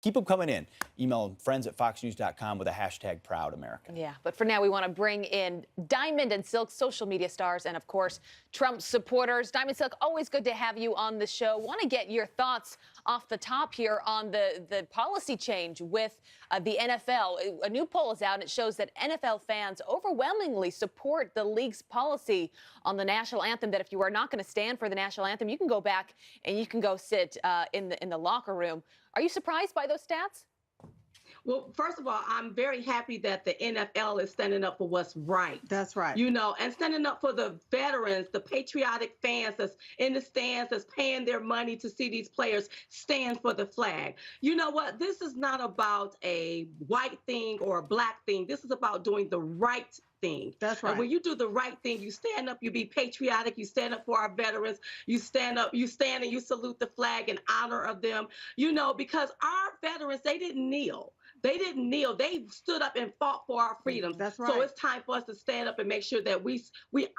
Keep them coming in. Email friends@foxnews.com with a hashtag Proud America. Yeah, but for now, we want to bring in Diamond and Silk social media stars and, of course, Trump supporters. Diamond Silk, always good to have you on the show. Want to get your thoughts off the top here on the policy change with the NFL. A new poll is out, and it shows that NFL fans overwhelmingly support the league's policy on the national anthem, that if you are not going to stand for the national anthem, you can go back and you can go sit in the locker room. Are you surprised by those stats? Well, first of all, I'm very happy that the NFL is standing up for what's right. That's right. You know, and standing up for the veterans, the patriotic fans that's in the stands, that's paying their money to see these players stand for the flag. You know what? This is not about a white thing or a black thing. This is about doing the right thing. That's right. And when you do the right thing, you stand up, you be patriotic, you stand up for our veterans, you stand up, you stand and you salute the flag in honor of them, you know, because our veterans, they didn't kneel. They didn't kneel. They stood up and fought for our freedoms. That's right. So it's time for us to stand up and make sure that we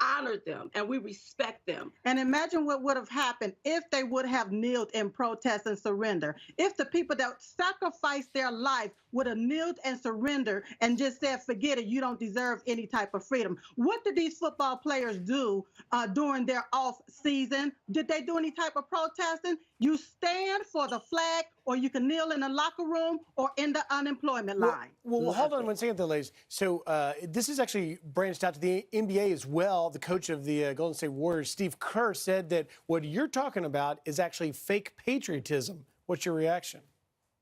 honor them and we respect them. And imagine what would have happened if they would have kneeled in protest and surrender. If the people that sacrificed their life would have kneeled and surrendered and just said, forget it, you don't deserve any type of freedom. What did these football players do during their off season? Did they do any type of protesting? You stand for the flag, or you can kneel in the locker room or in the unemployment line. Well, hold on one second, though, ladies. So this is actually branched out to the NBA as well. The coach of the Golden State Warriors, Steve Kerr, said that what you're talking about is actually fake patriotism. What's your reaction?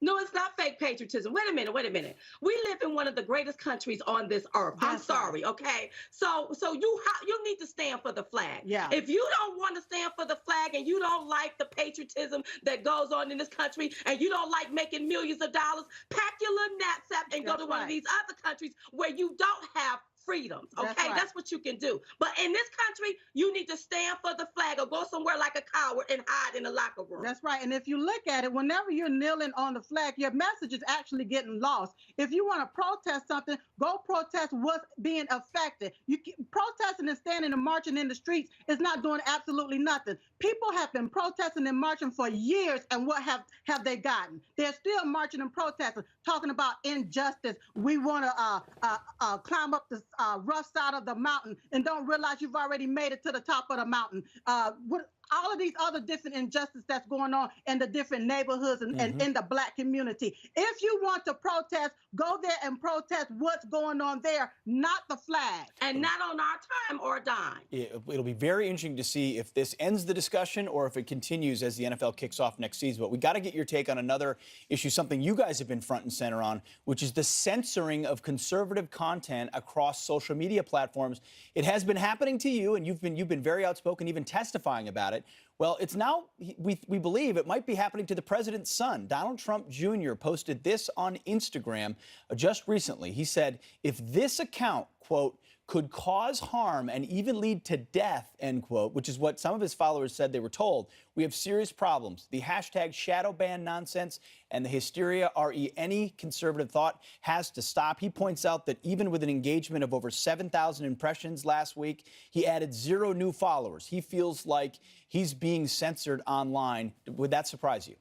No, it's not fake patriotism. Wait a minute. We live in one of the greatest countries on this earth. I'm sorry, okay? So you need to stand for the flag. Yeah. If you don't want to stand for the flag and you don't like the patriotism that goes on in this country and you don't like making millions of dollars, pack your little knapsack and go to one of these other countries where you don't have freedoms, okay? That's what you can do. But in this country, you need to stand for the flag or go somewhere like a coward and hide in the locker room. That's right. And if you look at it, whenever you're kneeling on the flag, your message is actually getting lost. If you want to protest something, go protest what's being affected. Protesting and standing and marching in the streets is not doing absolutely nothing. People have been protesting and marching for years, and what have they gotten? They're still marching and protesting, talking about injustice. We want to climb up the rough side of the mountain and don't realize you've already made it to the top of the mountain. All of these other different injustices that's going on in the different neighborhoods and in the black community. If you want to protest, go there and protest what's going on there, not the flag. And not on our time or dime. It'll be very interesting to see if this ends the discussion or if it continues as the NFL kicks off next season. But we got to get your take on another issue, something you guys have been front and center on, which is the censoring of conservative content across social media platforms. It has been happening to you, and you've been very outspoken, even testifying about it. Well, it's now, we believe it might be happening to the president's son. Donald Trump Jr. posted this on Instagram just recently. He said, if this account, quote, could cause harm and even lead to death, end quote, which is what some of his followers said they were told, we have serious problems. The hashtag shadow ban nonsense and the hysteria any conservative thought has to stop. He points out that even with an engagement of over 7,000 impressions last week, he added 0 new followers. He feels like he's being censored online. Would that surprise you?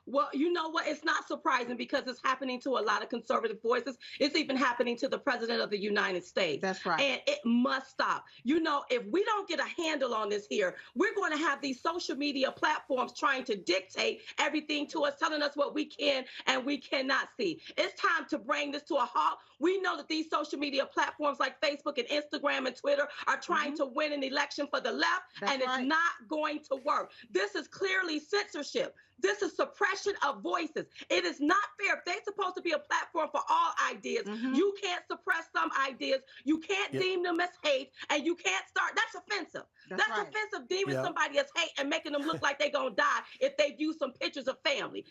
Well, you know what? It's not surprising because it's happening to a lot of conservative voices. It's even happening to the president of the United States. That's right. And it must stop. You know, if we don't get a handle on this here, we're going to have these social media platforms trying to dictate everything to us, telling us what we can and we cannot see. It's time to bring this to a halt. We know that these social media platforms like Facebook and Instagram and Twitter are trying to win an election for the left, and it's not going to work. This is clearly censorship. This is suppression of voices. It is not fair. If they're supposed to be a platform for all ideas, you can't suppress some ideas. You can't deem them as hate, and you can't start. That's offensive. That's offensive, deeming somebody as hate and making them look like they're going to die if they view some pictures of family,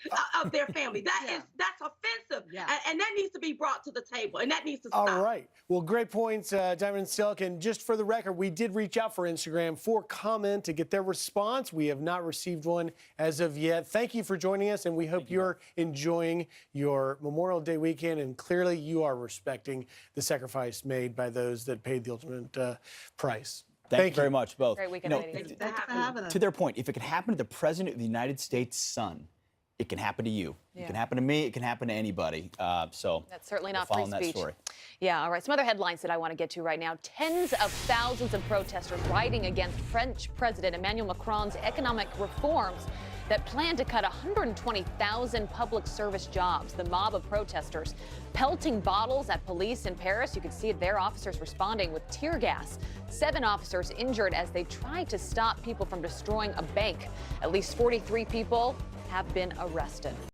of their family. That's offensive, and that needs to be brought to the table, and that needs to stop. All right. Well, great points, Diamond and Silk. And just for the record, we did reach out for Instagram for comment to get their response. We have not received one as of yet. Thank you for joining us, and we hope you're enjoying your Memorial Day weekend, and clearly you are respecting the sacrifice made by those that paid the ultimate price. Thank you very much, both. Great weekend, ladies. To their point, if it could happen to the president of the United States' son, it can happen to you. Yeah. It can happen to me. It can happen to anybody. So That's certainly we're not free following that speech. story. Yeah, all right. Some other headlines that I want to get to right now. Tens of thousands of protesters rioting against French President Emmanuel Macron's economic reforms that plan to cut 120,000 public service jobs. The mob of protesters pelting bottles at police in Paris. You could see their officers responding with tear gas. 7 officers injured as they tried to stop people from destroying a bank. At least 43 people have been arrested.